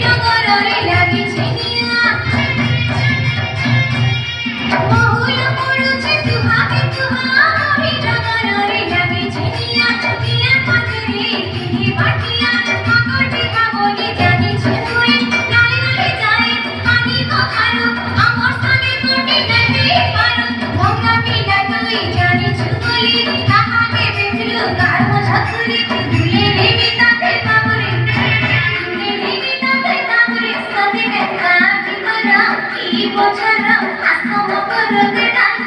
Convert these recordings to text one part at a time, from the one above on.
डगरे लागी छेनिया बहुल पड़ुछे तुहाके तुहा मोहि डगरे लागी छेनिया दिया पाथरे की बाटिया काकोटी का बोली जानी छुए नाले नाले जाए पानी कखारू अमर सने कोटी नहीं पारू भंगा पीना तुई जानी छुगली कहा के बेचलू गाढ़ छतुरी झूले देवी ताते बाबुरे झूले देवी ताते बाबुरे सदे में काज करा की बोझरा आसम पर के डाल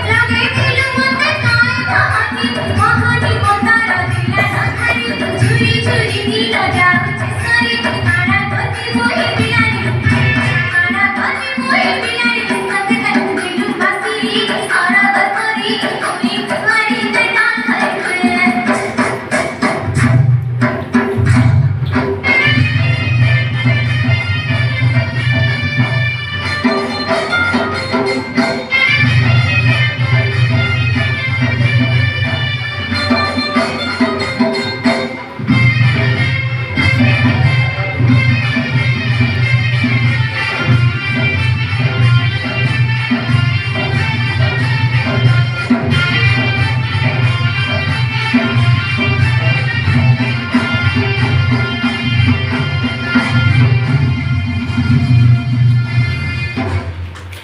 लगे